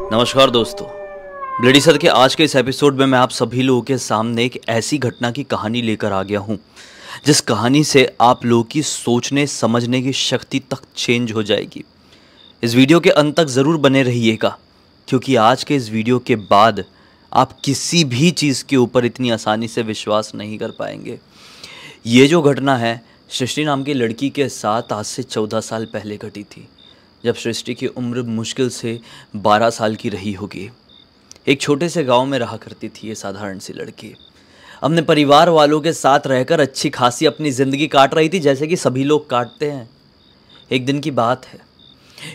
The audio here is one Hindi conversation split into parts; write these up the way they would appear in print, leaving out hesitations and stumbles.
नमस्कार दोस्तों, ब्लडी सर के आज के इस एपिसोड में मैं आप सभी लोगों के सामने एक ऐसी घटना की कहानी लेकर आ गया हूं जिस कहानी से आप लोगों की सोचने समझने की शक्ति तक चेंज हो जाएगी। इस वीडियो के अंत तक ज़रूर बने रहिएगा क्योंकि आज के इस वीडियो के बाद आप किसी भी चीज़ के ऊपर इतनी आसानी से विश्वास नहीं कर पाएंगे। ये जो घटना है सृष्टि नाम की लड़की के साथ आज से 14 साल पहले घटी थी, जब सृष्टि की उम्र मुश्किल से 12 साल की रही होगी। एक छोटे से गांव में रहा करती थी ये साधारण सी लड़की। अपने परिवार वालों के साथ रहकर अच्छी खासी अपनी ज़िंदगी काट रही थी, जैसे कि सभी लोग काटते हैं। एक दिन की बात है,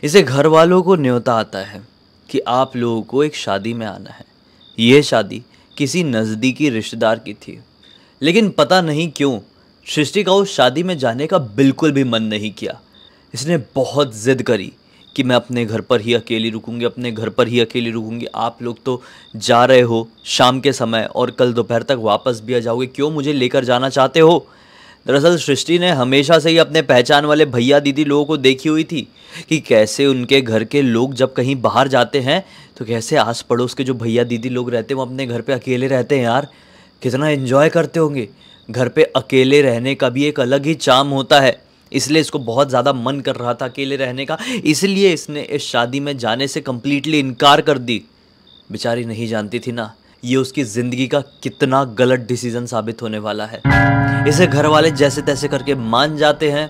इसे घर वालों को न्योता आता है कि आप लोगों को एक शादी में आना है। ये शादी किसी नज़दीकी रिश्तेदार की थी, लेकिन पता नहीं क्यों सृष्टि का उस शादी में जाने का बिल्कुल भी मन नहीं किया। इसने बहुत ज़िद करी कि मैं अपने घर पर ही अकेली रुकूंगी, अपने घर पर ही अकेली रुकूंगी। आप लोग तो जा रहे हो शाम के समय और कल दोपहर तक वापस भी आ जाओगे, क्यों मुझे लेकर जाना चाहते हो? दरअसल सृष्टि ने हमेशा से ही अपने पहचान वाले भैया दीदी लोगों को देखी हुई थी कि कैसे उनके घर के लोग जब कहीं बाहर जाते हैं तो कैसे आस पड़ोस के जो भैया दीदी लोग रहते हैं वो अपने घर पे अकेले रहते हैं। यार कितना एंजॉय करते होंगे। घर पे अकेले रहने का भी एक अलग ही चार्म होता है, इसलिए इसको बहुत ज़्यादा मन कर रहा था अकेले रहने का। इसलिए इसने इस शादी में जाने से कम्प्लीटली इनकार कर दी। बेचारी नहीं जानती थी ना ये उसकी ज़िंदगी का कितना गलत डिसीजन साबित होने वाला है। इसे घर वाले जैसे तैसे करके मान जाते हैं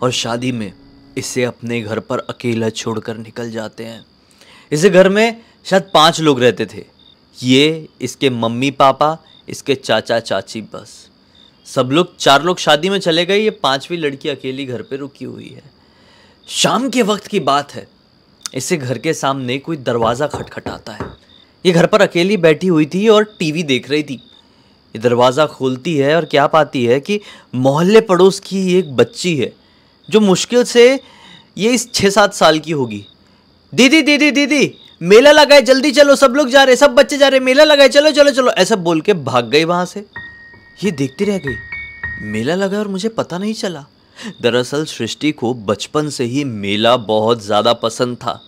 और शादी में इसे अपने घर पर अकेला छोड़कर निकल जाते हैं। इसे घर में शायद 5 लोग रहते थे, ये, इसके मम्मी पापा, इसके चाचा चाची, बस सब लोग 4 लोग शादी में चले गए। ये 5वीं लड़की अकेली घर पे रुकी हुई है। शाम के वक्त की बात है, इसे घर के सामने कोई दरवाज़ा खटखटाता है। ये घर पर अकेली बैठी हुई थी और टीवी देख रही थी। ये दरवाज़ा खोलती है और क्या पाती है कि मोहल्ले पड़ोस की एक बच्ची है जो मुश्किल से ये इस 6-7 साल की होगी। दीदी दीदी दीदी मेला लगा है, जल्दी चलो, सब लोग जा रहे, सब बच्चे जा रहे, मेला लगा है, चलो चलो चलो, ऐसा बोल के भाग गई वहाँ से। ये देखती रह गई, मेला लगा और मुझे पता नहीं चला। दरअसल सृष्टि को बचपन से ही मेला बहुत ज़्यादा पसंद था।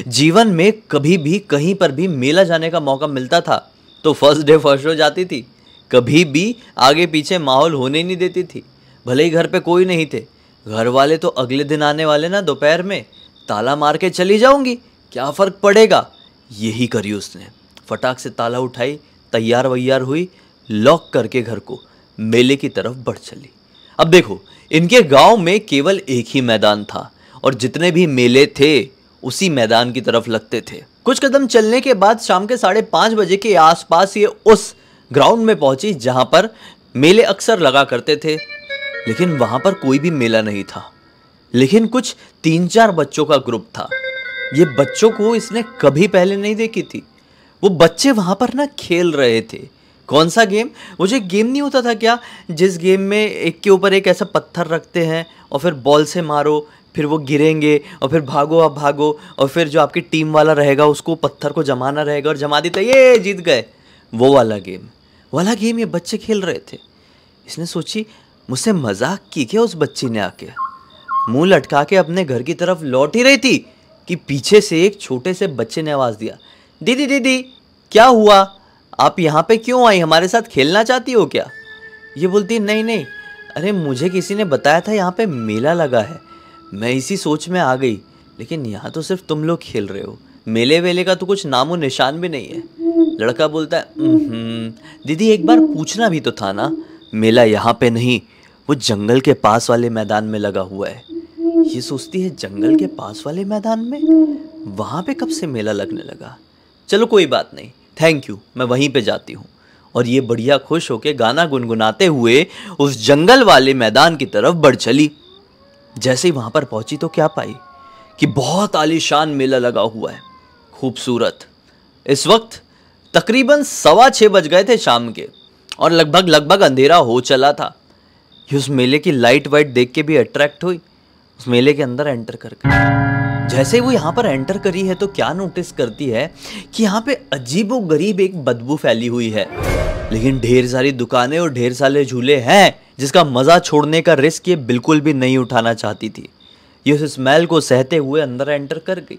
जीवन में कभी भी कहीं पर भी मेला जाने का मौका मिलता था तो फर्स्ट डे फर्स्ट शो जाती थी। कभी भी आगे पीछे माहौल होने नहीं देती थी। भले ही घर पे कोई नहीं थे, घर वाले तो अगले दिन आने वाले ना, दोपहर में ताला मार के चली जाऊंगी, क्या फ़र्क पड़ेगा। यही करी उसने। फटाक से ताला उठाई, तैयार वैयार हुई, लॉक करके घर को मेले की तरफ बढ़ चली। अब देखो, इनके गांव में केवल एक ही मैदान था और जितने भी मेले थे उसी मैदान की तरफ लगते थे। कुछ कदम चलने के बाद शाम के 5:30 बजे के आसपास ये उस ग्राउंड में पहुंची जहां पर मेले अक्सर लगा करते थे, लेकिन वहां पर कोई भी मेला नहीं था। लेकिन कुछ 3-4 बच्चों का ग्रुप था। ये बच्चों को इसने कभी पहले नहीं देखी थी। वो बच्चे वहां पर ना खेल रहे थे। कौन सा गेम? मुझे गेम नहीं होता था क्या, जिस गेम में एक के ऊपर एक ऐसा पत्थर रखते हैं और फिर बॉल से मारो, फिर वो गिरेंगे और फिर भागो, आप भागो और फिर जो आपकी टीम वाला रहेगा उसको पत्थर को जमाना रहेगा और जमा देता ये जीत गए। वो वाला गेम ये बच्चे खेल रहे थे। इसने सोची मुझसे मजाक की क्या उस बच्ची ने आके। मुंह लटका के अपने घर की तरफ लौट ही रही थी कि पीछे से एक छोटे से बच्चे ने आवाज़ दिया, दीदी दीदी क्या हुआ, आप यहाँ पे क्यों आई, हमारे साथ खेलना चाहती हो क्या? ये बोलती नहीं नहीं, अरे मुझे किसी ने बताया था यहाँ पे मेला लगा है, मैं इसी सोच में आ गई, लेकिन यहाँ तो सिर्फ तुम लोग खेल रहे हो, मेले वेले का तो कुछ नामो निशान भी नहीं है। लड़का बोलता है दीदी एक बार पूछना भी तो था ना, मेला यहाँ पे नहीं, वो जंगल के पास वाले मैदान में लगा हुआ है। ये सोचती है जंगल के पास वाले मैदान में, वहाँ पे कब से मेला लगने लगा? चलो कोई बात नहीं, थैंक यू, मैं वहीं पे जाती हूँ। और ये बढ़िया खुश होके गाना गुनगुनाते हुए उस जंगल वाले मैदान की तरफ बढ़ चली। जैसे ही वहाँ पर पहुँची तो क्या पाई कि बहुत आलीशान मेला लगा हुआ है, खूबसूरत। इस वक्त तकरीबन 6:15 बज गए थे शाम के और लगभग अंधेरा हो चला था। ये उस मेले की लाइट वाइट देख के भी अट्रैक्ट हुई, उस मेले के अंदर एंटर कर गई। जैसे वो यहाँ पर एंटर करी है तो क्या नोटिस करती है कि यहाँ पे अजीबोगरीब एक बदबू फैली हुई है, लेकिन ढेर सारी दुकानें और ढेर सारे झूले हैं जिसका मज़ा छोड़ने का रिस्क ये बिल्कुल भी नहीं उठाना चाहती थी। ये उस स्मेल को सहते हुए अंदर एंटर कर गई।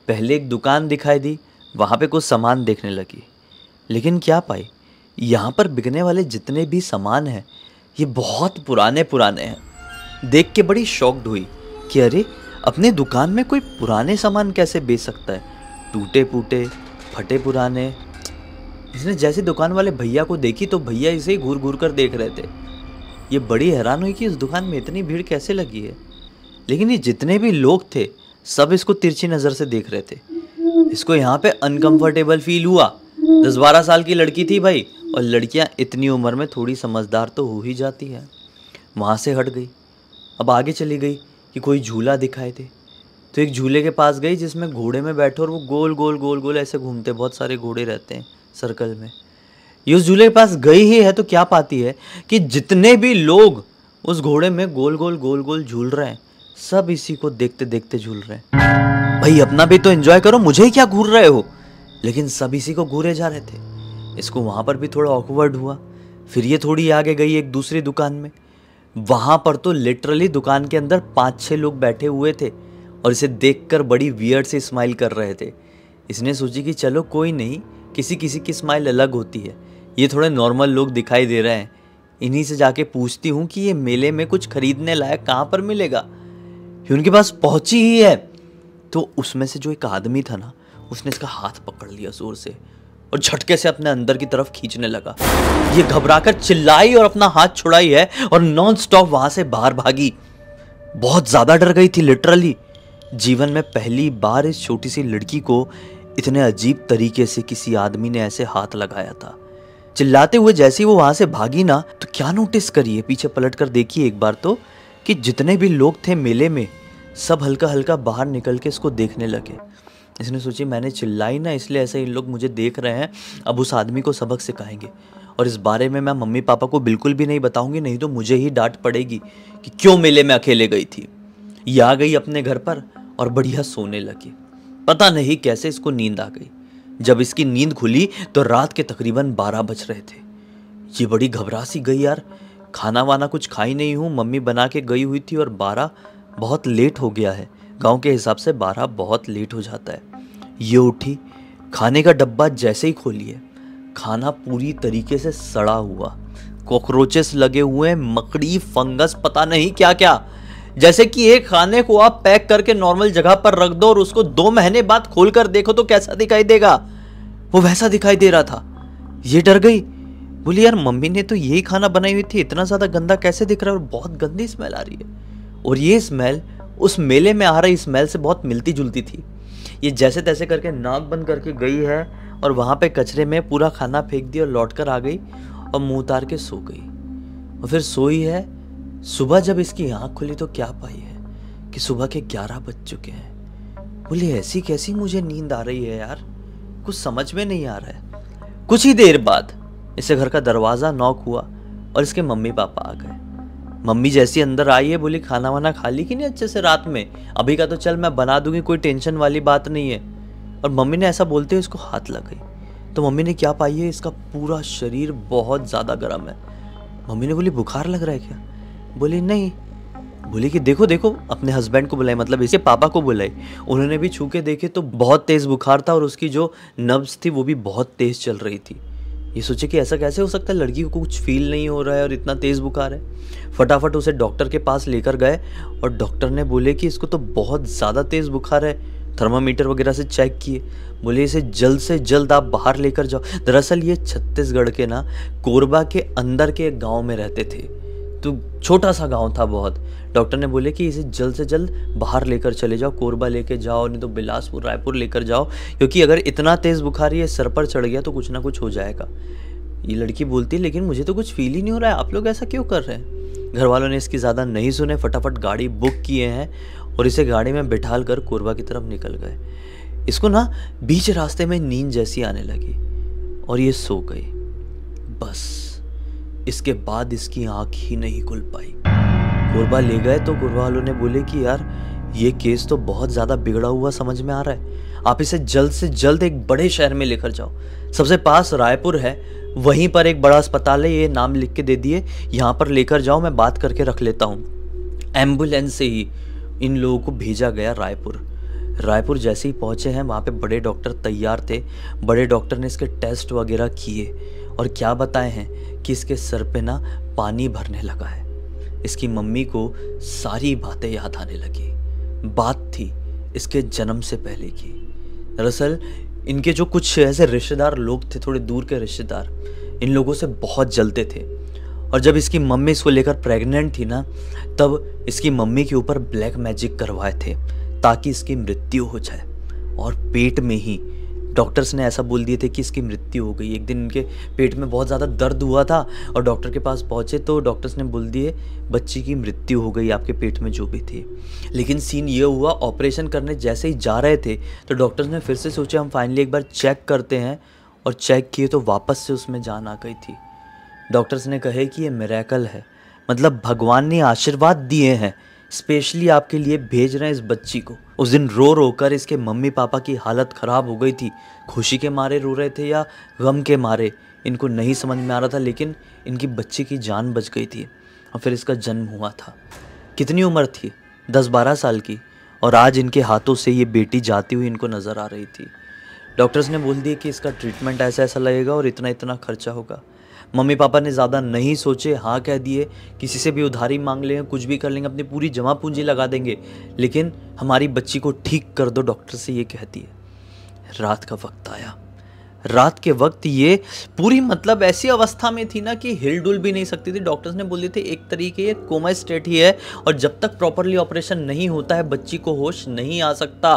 पहले एक दुकान दिखाई दी, वहाँ पे कुछ सामान देखने लगी, लेकिन क्या पाई, यहाँ पर बिकने वाले जितने भी सामान हैं ये बहुत पुराने पुराने हैं। देख के बड़ी शॉक्ड हुई कि अरे, अपने दुकान में कोई पुराने सामान कैसे बेच सकता है, टूटे फूटे फटे पुराने। इसने जैसे दुकान वाले भैया को देखी तो भैया इसे घूर घूर कर देख रहे थे। ये बड़ी हैरान हुई कि इस दुकान में इतनी भीड़ कैसे लगी है, लेकिन ये जितने भी लोग थे सब इसको तिरछी नज़र से देख रहे थे। इसको यहाँ पे अनकंफर्टेबल फील हुआ। 10-12 साल की लड़की थी भाई, और लड़कियाँ इतनी उम्र में थोड़ी समझदार तो हो ही जाती है। वहाँ से हट गई, अब आगे चली गई कि कोई झूला दिखाए थे, तो एक झूले के पास गई जिसमें घोड़े में बैठो और वो गोल गोल गोल गोल ऐसे घूमते, बहुत सारे घोड़े रहते हैं सर्कल में। ये उस झूले के पास गई ही है तो क्या पाती है कि जितने भी लोग उस घोड़े में गोल गोल गोल गोल झूल रहे हैं सब इसी को देखते देखते झूल रहे हैं। भाई अपना भी तो एंजॉय करो, मुझे ही क्या घूर रहे हो। लेकिन सब इसी को घूरे जा रहे थे। इसको वहाँ पर भी थोड़ा ऑकवर्ड हुआ। फिर ये थोड़ी आगे गई एक दूसरी दुकान में। वहाँ पर तो लिटरली दुकान के अंदर 5-6 लोग बैठे हुए थे और इसे देखकर बड़ी वियर्ड से स्माइल कर रहे थे। इसने सोची कि चलो कोई नहीं, किसी किसी की स्माइल अलग होती है, ये थोड़े नॉर्मल लोग दिखाई दे रहे हैं, इन्हीं से जाके पूछती हूँ कि ये मेले में कुछ खरीदने लायक कहाँ पर मिलेगा। ये उनके पास पहुंची ही है तो उसमें से जो एक आदमी था ना, उसने इसका हाथ पकड़ लिया जोर से और झटके से अपने अंदर की तरफ खींचने लगा। ये घबराकर चिल्लाई और अपना हाथ छुड़ाई है और नॉन स्टॉप वहां से बाहर भागी। बहुत ज्यादा डर गई थी लिटरली। जीवन में पहली बार इस छोटी सी लड़की को इतने अजीब तरीके से किसी आदमी ने ऐसे हाथ लगाया था। चिल्लाते हुए जैसे ही वो वहां से भागी ना, तो क्या नोटिस करिए, पीछे पलट कर देखिए एक बार तो, कि जितने भी लोग थे मेले में सब हल्का हल्का बाहर निकल के इसको देखने लगे। इसने सोची मैंने चिल्लाई ना, इसलिए ऐसे इन लोग मुझे देख रहे हैं, अब उस आदमी को सबक सिखाएंगे और इस बारे में मैं मम्मी पापा को बिल्कुल भी नहीं बताऊंगी, नहीं तो मुझे ही डांट पड़ेगी कि क्यों मेले में अकेले गई थी। ये आ गई अपने घर पर और बढ़िया सोने लगी। पता नहीं कैसे इसको नींद आ गई। जब इसकी नींद खुली तो रात के तकरीबन 12 बज रहे थे। ये बड़ी घबरा सी गई, यार खाना वाना कुछ खाई नहीं हूँ, मम्मी बना के गई हुई थी और 12 बहुत लेट हो गया है, गांव के हिसाब से 12 बहुत लेट हो जाता है। ये उठी, खाने का डब्बा जैसे ही खोलिए, खाना पूरी तरीके से सड़ा हुआ, कॉकरोचेस लगे हुए, मकड़ी, फंगस, पता नहीं क्या क्या। जैसे कि एक खाने को आप पैक करके नॉर्मल जगह पर रख दो और उसको 2 महीने बाद खोल कर देखो तो कैसा दिखाई देगा, वो वैसा दिखाई दे रहा था। ये डर गई, बोली यार मम्मी ने तो यही खाना बनाई हुई थी, इतना ज्यादा गंदा कैसे दिख रहा है और बहुत गंदी स्मेल आ रही है। और ये स्मेल उस मेले में आ रही स्मेल से बहुत मिलती जुलती थी। ये जैसे तैसे करके नाक बंद करके गई है और वहां पे कचरे में पूरा खाना फेंक दिया और लौट कर आ गई और मुंह उतार के सो गई। और फिर सोई है। सुबह जब इसकी आंख खुली तो क्या पाई है कि सुबह के 11 बज चुके हैं। बोले ऐसी कैसी मुझे नींद आ रही है यार, कुछ समझ में नहीं आ रहा है। कुछ ही देर बाद इसे घर का दरवाजा नॉक हुआ और इसके मम्मी पापा आ गए। मम्मी जैसी अंदर आई है, बोली खाना वाना खा ली कि नहीं अच्छे से रात में, अभी का तो चल मैं बना दूंगी, कोई टेंशन वाली बात नहीं है। और मम्मी ने ऐसा बोलते हुए इसको हाथ लग गई तो मम्मी ने क्या पाई है, इसका पूरा शरीर बहुत ज्यादा गर्म है। मम्मी ने बोली बुखार लग रहा है क्या? बोली नहीं। बोली कि देखो देखो, अपने हस्बैंड को बुलाई, मतलब इसके पापा को बुलाई। उन्होंने भी छू के देखे तो बहुत तेज बुखार था और उसकी जो नब्ज थी वो भी बहुत तेज चल रही थी। ये सोचे कि ऐसा कैसे हो सकता है, लड़की को कुछ फील नहीं हो रहा है और इतना तेज बुखार है। फटाफट उसे डॉक्टर के पास लेकर गए और डॉक्टर ने बोले कि इसको तो बहुत ज़्यादा तेज बुखार है, थर्मामीटर वगैरह से चेक किए। बोले इसे जल्द से जल्द आप बाहर लेकर जाओ। दरअसल ये छत्तीसगढ़ के ना कोरबा के अंदर के एक गाँव में रहते थे, तो छोटा सा गांव था बहुत। डॉक्टर ने बोले कि इसे जल्द से जल्द बाहर लेकर चले जाओ, कोरबा लेके जाओ, नहीं तो बिलासपुर, रायपुर लेकर जाओ, क्योंकि अगर इतना तेज बुखार ये सर पर चढ़ गया तो कुछ ना कुछ हो जाएगा। ये लड़की बोलती लेकिन मुझे तो कुछ फील ही नहीं हो रहा है, आप लोग ऐसा क्यों कर रहे हैं? घर वालों ने इसकी ज़्यादा नहीं सुने, फटाफट गाड़ी बुक किए हैं और इसे गाड़ी में बिठाल कर कोरबा की तरफ निकल गए। इसको ना बीच रास्ते में नींद जैसी आने लगी और ये सो गई। बस इसके बाद इसकी आंख ही नहीं खुल पाई। कोरबा ले गए तो कोरबा वालों ने बोले कि यार ये केस तो बहुत ज़्यादा बिगड़ा हुआ समझ में आ रहा है, आप इसे जल्द से जल्द एक बड़े शहर में लेकर जाओ। सबसे पास रायपुर है, वहीं पर एक बड़ा अस्पताल है, ये नाम लिख के दे दिए, यहाँ पर लेकर जाओ, मैं बात करके रख लेता हूँ। एम्बुलेंस से ही इन लोगों को भेजा गया रायपुर। रायपुर जैसे ही पहुँचे हैं वहाँ पे बड़े डॉक्टर तैयार थे। बड़े डॉक्टर ने इसके टेस्ट वगैरह किए और क्या बताए हैं कि इसके सर पे ना पानी भरने लगा है। इसकी मम्मी को सारी बातें याद आने लगी। बात थी इसके जन्म से पहले की। दरअसल इनके जो कुछ ऐसे रिश्तेदार लोग थे, थोड़े दूर के रिश्तेदार, इन लोगों से बहुत जलते थे। और जब इसकी मम्मी इसको लेकर प्रेग्नेंट थी ना, तब इसकी मम्मी के ऊपर ब्लैक मैजिक करवाए थे ताकि इसकी मृत्यु हो जाए। और पेट में ही डॉक्टर्स ने ऐसा बोल दिए थे कि इसकी मृत्यु हो गई। एक दिन इनके पेट में बहुत ज़्यादा दर्द हुआ था और डॉक्टर के पास पहुँचे तो डॉक्टर्स ने बोल दिए बच्ची की मृत्यु हो गई, आपके पेट में जो भी थी। लेकिन सीन ये हुआ, ऑपरेशन करने जैसे ही जा रहे थे तो डॉक्टर्स ने फिर से सोचा हम फाइनली एक बार चेक करते हैं, और चेक किए तो वापस से उसमें जान आ गई थी। डॉक्टर्स ने कहे कि ये मिरेकल है, मतलब भगवान ने आशीर्वाद दिए हैं, स्पेशली आपके लिए भेज रहे हैं इस बच्ची को। उस दिन रो रो कर इसके मम्मी पापा की हालत ख़राब हो गई थी। खुशी के मारे रो रहे थे या गम के मारे, इनको नहीं समझ में आ रहा था, लेकिन इनकी बच्ची की जान बच गई थी और फिर इसका जन्म हुआ था। कितनी उम्र थी? 10-12 साल की। और आज इनके हाथों से ये बेटी जाती हुई इनको नज़र आ रही थी। डॉक्टर्स ने बोल दिया कि इसका ट्रीटमेंट ऐसा ऐसा लगेगा और इतना इतना खर्चा होगा। मम्मी पापा ने ज़्यादा नहीं सोचे, हाँ कह दिए, किसी से भी उधारी मांग लेंगे, कुछ भी कर लेंगे, अपनी पूरी जमा पूंजी लगा देंगे, लेकिन हमारी बच्ची को ठीक कर दो, डॉक्टर से ये कहती है। रात का वक्त आया। रात के वक्त ये पूरी मतलब ऐसी अवस्था में थी ना कि हिल डुल भी नहीं सकती थी। डॉक्टर्स ने बोल दिए थे एक तरीके ये कोमा स्टेट ही है और जब तक प्रॉपरली ऑपरेशन नहीं होता है बच्ची को होश नहीं आ सकता।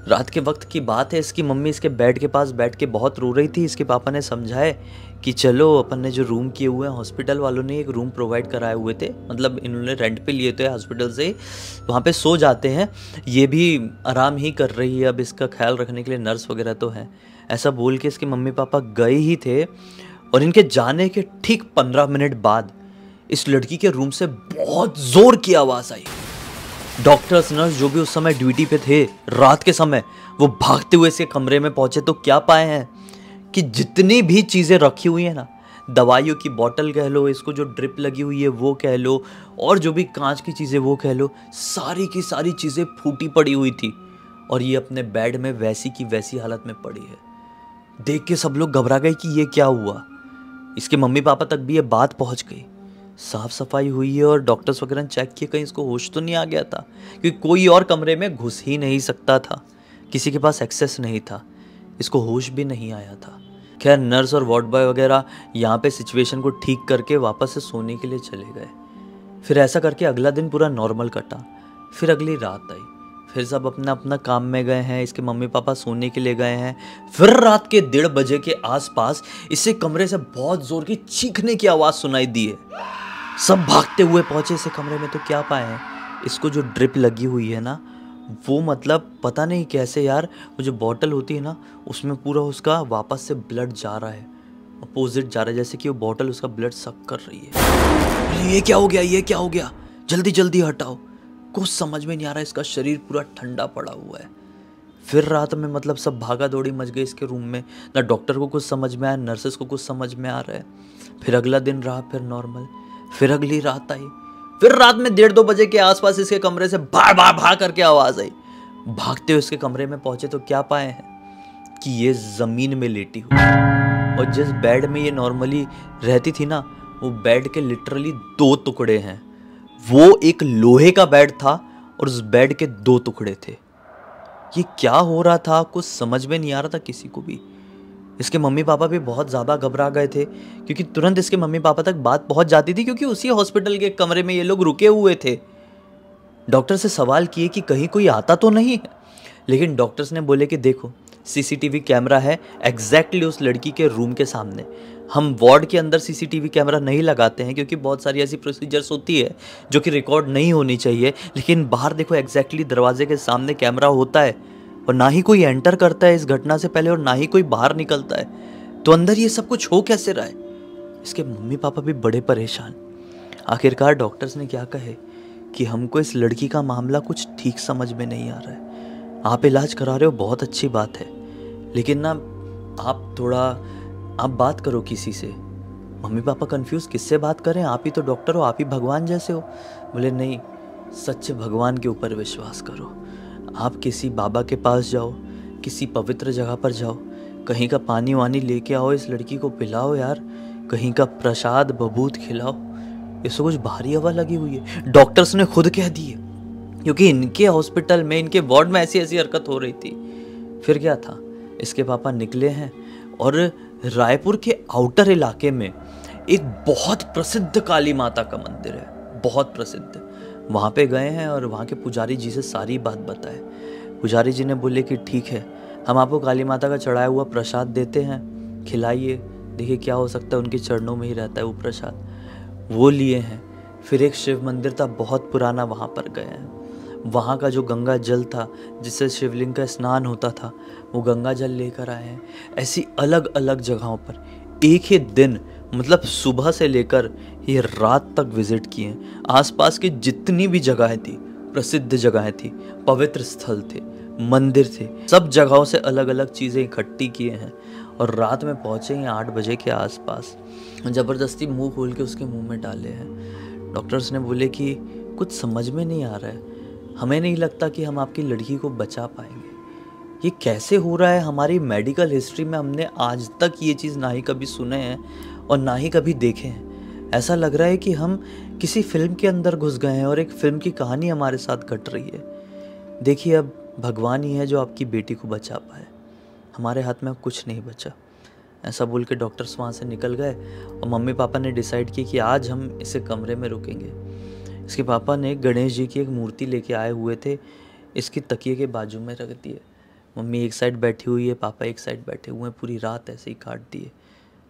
रात के वक्त की बात है, इसकी मम्मी इसके बेड के पास बैठ के बहुत रो रही थी। इसके पापा ने समझाए कि चलो, अपन ने जो रूम किए हुए हैं, हॉस्पिटल वालों ने एक रूम प्रोवाइड कराए हुए थे, मतलब इन्होंने रेंट पे लिए थे हॉस्पिटल से, वहाँ पे सो जाते हैं, ये भी आराम ही कर रही है, अब इसका ख्याल रखने के लिए नर्स वगैरह तो है। ऐसा बोल के इसके मम्मी पापा गए ही थे और इनके जाने के ठीक 15 मिनट बाद इस लड़की के रूम से बहुत जोर की आवाज़ आई। डॉक्टर्स नर्स जो भी उस समय ड्यूटी पे थे रात के समय, वो भागते हुए इसके कमरे में पहुंचे तो क्या पाए हैं कि जितनी भी चीज़ें रखी हुई हैं ना, दवाइयों की बोतल कह लो, इसको जो ड्रिप लगी हुई है वो कह लो, और जो भी कांच की चीज़ें वो कह लो, सारी की सारी चीज़ें फूटी पड़ी हुई थी और ये अपने बेड में वैसी की वैसी हालत में पड़ी है। देख के सब लोग घबरा गए कि ये क्या हुआ। इसके मम्मी पापा तक भी ये बात पहुंच गई। साफ सफाई हुई है और डॉक्टर्स वगैरह ने चेक किया कहीं इसको होश तो नहीं आ गया था, क्योंकि कोई और कमरे में घुस ही नहीं सकता था, किसी के पास एक्सेस नहीं था, इसको होश भी नहीं आया था। खैर नर्स और वार्ड बॉय वगैरह यहाँ पे सिचुएशन को ठीक करके वापस से सोने के लिए चले गए। फिर ऐसा करके अगला दिन पूरा नॉर्मल कटा। फिर अगली रात आई, फिर सब अपना अपना काम में गए हैं, इसके मम्मी पापा सोने के लिए गए हैं। फिर रात के 1:30 बजे के आसपास इसे कमरे से बहुत जोर की चीखने की आवाज़ सुनाई दी है। सब भागते हुए पहुंचे इसे कमरे में तो क्या पाए हैं, इसको जो ड्रिप लगी हुई है ना, वो मतलब पता नहीं कैसे यार, वो जो बॉटल होती है ना उसमें पूरा उसका वापस से ब्लड जा रहा है, अपोजिट जा रहा है, जैसे कि वो बॉटल उसका ब्लड सक कर रही है। ये क्या हो गया, ये क्या हो गया, जल्दी जल्दी हटाओ। कुछ समझ में नहीं आ रहा है, इसका शरीर पूरा ठंडा पड़ा हुआ है। फिर रात में मतलब सब भागा दौड़ी मच गई इसके रूम में, ना डॉक्टर को कुछ समझ में आया, नर्सेस को कुछ समझ में आ रहा है। फिर अगला दिन रहा फिर नॉर्मल। फिर अगली रात आई, फिर रात में 1:30-2 बजे के आसपास इसके कमरे से भाग करके आवाज आई। भागते हुए इसके कमरे में पहुंचे तो क्या पाए हैं कि ये जमीन में लेटी हुई, और जिस बेड में ये नॉर्मली रहती थी ना, वो बेड के लिटरली 2 टुकड़े हैं। वो एक लोहे का बेड था और उस बेड के 2 टुकड़े थे। ये क्या हो रहा था कुछ समझ में नहीं आ रहा था किसी को भी। इसके मम्मी पापा भी बहुत ज़्यादा घबरा गए थे, क्योंकि तुरंत इसके मम्मी पापा तक बात पहुंच जाती थी, क्योंकि उसी हॉस्पिटल के कमरे में ये लोग रुके हुए थे। डॉक्टर से सवाल किए कि कहीं कोई आता तो नहीं है, लेकिन डॉक्टर्स ने बोले कि देखो सीसीटीवी कैमरा है एग्जैक्टली उस लड़की के रूम के सामने। हम वार्ड के अंदर सीसीटीवी कैमरा नहीं लगाते हैं, क्योंकि बहुत सारी ऐसी प्रोसीजर्स होती है जो कि रिकॉर्ड नहीं होनी चाहिए, लेकिन बाहर देखो एग्जैक्टली दरवाजे के सामने कैमरा होता है, और ना ही कोई एंटर करता है इस घटना से पहले और ना ही कोई बाहर निकलता है, तो अंदर ये सब कुछ हो कैसे रहा है। इसके मम्मी पापा भी बड़े परेशान। आखिरकार डॉक्टर्स ने क्या कहे कि हमको इस लड़की का मामला कुछ ठीक समझ में नहीं आ रहा है, आप इलाज करा रहे हो बहुत अच्छी बात है, लेकिन ना आप बात करो किसी से। मम्मी पापा कंफ्यूज, किससे बात करें, आप ही तो डॉक्टर हो, आप ही भगवान जैसे हो। बोले नहीं, सच्चे भगवान के ऊपर विश्वास करो, आप किसी बाबा के पास जाओ, किसी पवित्र जगह पर जाओ, कहीं का पानी वानी लेके आओ, इस लड़की को पिलाओ यार, कहीं का प्रसाद बबूत खिलाओ। इसको कुछ भारी हवा लगी हुई है, डॉक्टर्स ने खुद कह दी है, क्योंकि इनके हॉस्पिटल में, इनके वार्ड में ऐसी ऐसी हरकत हो रही थी। फिर क्या था, इसके पापा निकले हैं और रायपुर के आउटर इलाके में एक बहुत प्रसिद्ध काली माता का मंदिर है, बहुत प्रसिद्ध। वहाँ पे गए हैं और वहाँ के पुजारी जी से सारी बात बताए। पुजारी जी ने बोले कि ठीक है, हम आपको काली माता का चढ़ाया हुआ प्रसाद देते हैं, खिलाइए, देखिए क्या हो सकता है, उनके चरणों में ही रहता है वो प्रसाद। वो लिए हैं। फिर एक शिव मंदिर था बहुत पुराना, वहाँ पर गए हैं। वहाँ का जो गंगा जल था जिससे शिवलिंग का स्नान होता था, वो गंगा जल लेकर आए हैं। ऐसी अलग अलग जगहों पर एक ही दिन, मतलब सुबह से लेकर ये रात तक विजिट किए। आसपास की जितनी भी जगहें थी, प्रसिद्ध जगहें थी, पवित्र स्थल थे, मंदिर थे, सब जगहों से अलग अलग चीज़ें इकट्ठी किए हैं। और रात में पहुँचे हैं 8 बजे के आसपास। ज़बरदस्ती मुंह खोल के उसके मुंह में डाले हैं। डॉक्टर्स ने बोले कि कुछ समझ में नहीं आ रहा है, हमें नहीं लगता कि हम आपकी लड़की को बचा पाएंगे। ये कैसे हो रहा है, हमारी मेडिकल हिस्ट्री में हमने आज तक ये चीज़ ना ही कभी सुने हैं और ना ही कभी देखे हैं। ऐसा लग रहा है कि हम किसी फिल्म के अंदर घुस गए हैं और एक फिल्म की कहानी हमारे साथ घट रही है। देखिए, अब भगवान ही है जो आपकी बेटी को बचा पाए, हमारे हाथ में अब कुछ नहीं बचा। ऐसा बोल के डॉक्टर्स वहाँ से निकल गए और मम्मी पापा ने डिसाइड किया कि आज हम इसे कमरे में रुकेंगे। इसके पापा ने गणेश जी की एक मूर्ति लेके आए हुए थे, इसकी तकिए के बाजू में रख दिए। मम्मी एक साइड बैठी हुई है, पापा एक साइड बैठे हुए हैं। पूरी रात ऐसे ही काट दिए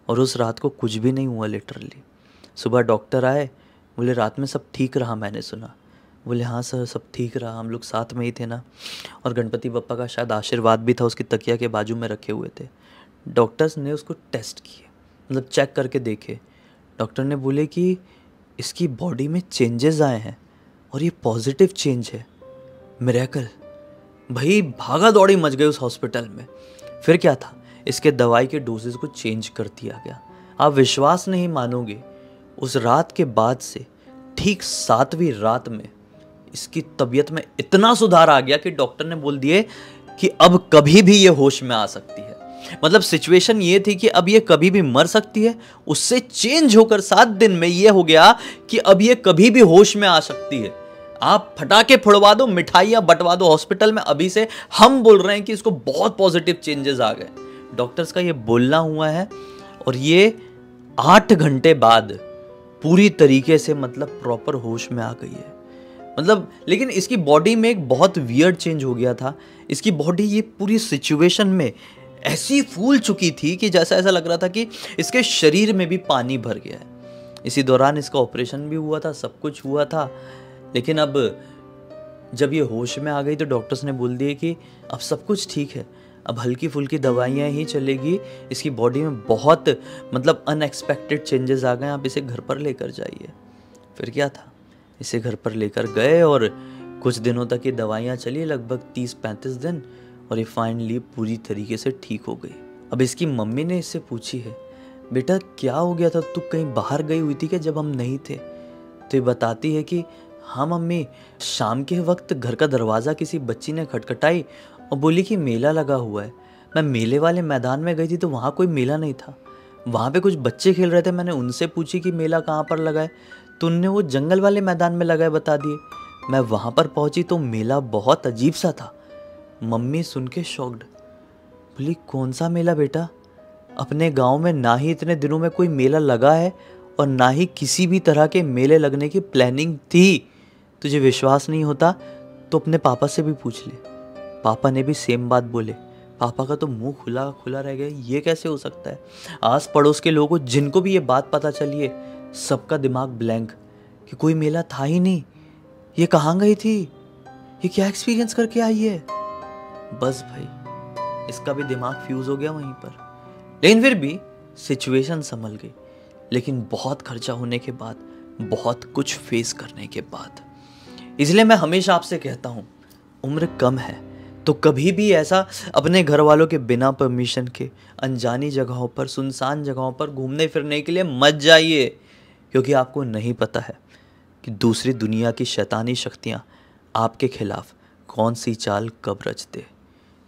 और उस रात को कुछ भी नहीं हुआ लिटरली। सुबह डॉक्टर आए, बोले रात में सब ठीक रहा, मैंने सुना। बोले हाँ सर, सब ठीक रहा, हम लोग साथ में ही थे ना, और गणपति बप्पा का शायद आशीर्वाद भी था, उसकी तकिया के बाजू में रखे हुए थे। डॉक्टर्स ने उसको टेस्ट किए, मतलब चेक करके देखे। डॉक्टर ने बोले कि इसकी बॉडी में चेंजेस आए हैं और ये पॉजिटिव चेंज है। मिरेकल। भाई भागा दौड़ी मच गई उस हॉस्पिटल में। फिर क्या था, इसके दवाई के डोजेस को चेंज कर दिया गया। आप विश्वास नहीं मानोगे, उस रात के बाद से ठीक 7वीं रात में इसकी तबीयत में इतना सुधार आ गया कि डॉक्टर ने बोल दिए कि अब कभी भी ये होश में आ सकती है। मतलब सिचुएशन ये थी कि अब ये कभी भी मर सकती है, उससे चेंज होकर 7 दिन में ये हो गया कि अब ये कभी भी होश में आ सकती है। आप फटाके फोड़वा दो, मिठाइयां बंटवा दो हॉस्पिटल में, अभी से हम बोल रहे हैं कि इसको बहुत पॉजिटिव चेंजेस आ गए। डॉक्टर्स का ये बोलना हुआ है और ये 8 घंटे बाद पूरी तरीके से मतलब प्रॉपर होश में आ गई है। मतलब लेकिन इसकी बॉडी में एक बहुत वियर्ड चेंज हो गया था। इसकी बॉडी ये पूरी सिचुएशन में ऐसी फूल चुकी थी कि जैसा ऐसा लग रहा था कि इसके शरीर में भी पानी भर गया है। इसी दौरान इसका ऑपरेशन भी हुआ था, सब कुछ हुआ था। लेकिन अब जब ये होश में आ गई तो डॉक्टर्स ने बोल दिए कि अब सब कुछ ठीक है, अब हल्की फुल्की दवाइयाँ ही चलेगी, इसकी बॉडी में बहुत मतलब अनएक्सपेक्टेड चेंजेस आ गए, आप इसे घर पर लेकर जाइए। फिर क्या था, इसे घर पर लेकर गए और कुछ दिनों तक ये दवाइयाँ चली, लगभग 30-35 दिन, और ये फाइनली पूरी तरीके से ठीक हो गई। अब इसकी मम्मी ने इससे पूछी है, बेटा क्या हो गया था, तू कहीं बाहर गई हुई थी क्या जब हम नहीं थे? तो ये बताती है कि हाँ मम्मी, शाम के वक्त घर का दरवाज़ा किसी बच्ची ने खटखटाई और बोली कि मेला लगा हुआ है। मैं मेले वाले मैदान में गई थी तो वहाँ कोई मेला नहीं था, वहाँ पे कुछ बच्चे खेल रहे थे। मैंने उनसे पूछी कि मेला कहाँ पर लगा है, तो उनने वो जंगल वाले मैदान में लगा है बता दिए। मैं वहाँ पर पहुँची तो मेला बहुत अजीब सा था। मम्मी सुन के शॉक्ड, बोली कौन सा मेला बेटा? अपने गांव में ना ही इतने दिनों में कोई मेला लगा है और ना ही किसी भी तरह के मेले लगने की प्लानिंग थी। तुझे विश्वास नहीं होता तो अपने पापा से भी पूछ ले। पापा ने भी सेम बात बोले। पापा का तो मुंह खुला खुला रह गया, ये कैसे हो सकता है? आस पड़ोस के लोगों जिनको भी ये बात पता चली है, सबका दिमाग ब्लैंक कि कोई मेला था ही नहीं, ये कहाँ गई थी, ये क्या एक्सपीरियंस करके आई है। बस भाई, इसका भी दिमाग फ्यूज हो गया वहीं पर। लेकिन फिर भी सिचुएशन संभल गई। लेकिन बहुत खर्चा होने के बाद, बहुत कुछ फेस करने के बाद, इसलिए मैं हमेशा आपसे कहता हूं, उम्र कम है तो कभी भी ऐसा अपने घर वालों के बिना परमिशन के अनजानी जगहों पर, सुनसान जगहों पर घूमने फिरने के लिए मत जाइए, क्योंकि आपको नहीं पता है कि दूसरी दुनिया की शैतानी शक्तियां आपके खिलाफ कौन सी चाल कब रचते।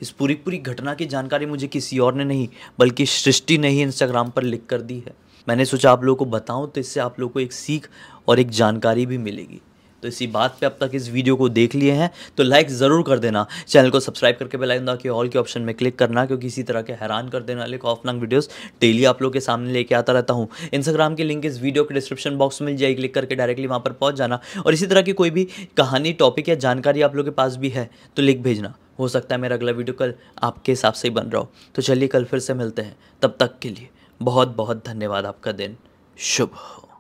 इस पूरी घटना की जानकारी मुझे किसी और ने नहीं बल्कि सृष्टि ने ही इंस्टाग्राम पर लिख कर दी है। मैंने सोचा आप लोगों को बताऊं तो इससे आप लोगों को एक सीख और एक जानकारी भी मिलेगी। तो इसी बात पे अब तक इस वीडियो को देख लिए हैं तो लाइक ज़रूर कर देना, चैनल को सब्सक्राइब करके बेल आइकन दबा के ऑल के ऑप्शन में क्लिक करना, क्योंकि इसी तरह के हैरान कर देने वाले खौफनाक वीडियोस डेली आप लोगों के सामने लेके आता रहता हूँ। इंस्टाग्राम की लिंक इस वीडियो के डिस्क्रिप्शन बॉक्स में मिल जाएगी, क्लिक करके डायरेक्टली वहाँ पर पहुँच जाना। और इसी तरह की कोई भी कहानी, टॉपिक या जानकारी आप लोगों के पास भी है तो लिख भेजना, हो सकता है मेरा अगला वीडियो कल आपके हिसाब से ही बन रहा हो। तो चलिए कल फिर से मिलते हैं, तब तक के लिए बहुत बहुत धन्यवाद। आपका दिन शुभ हो।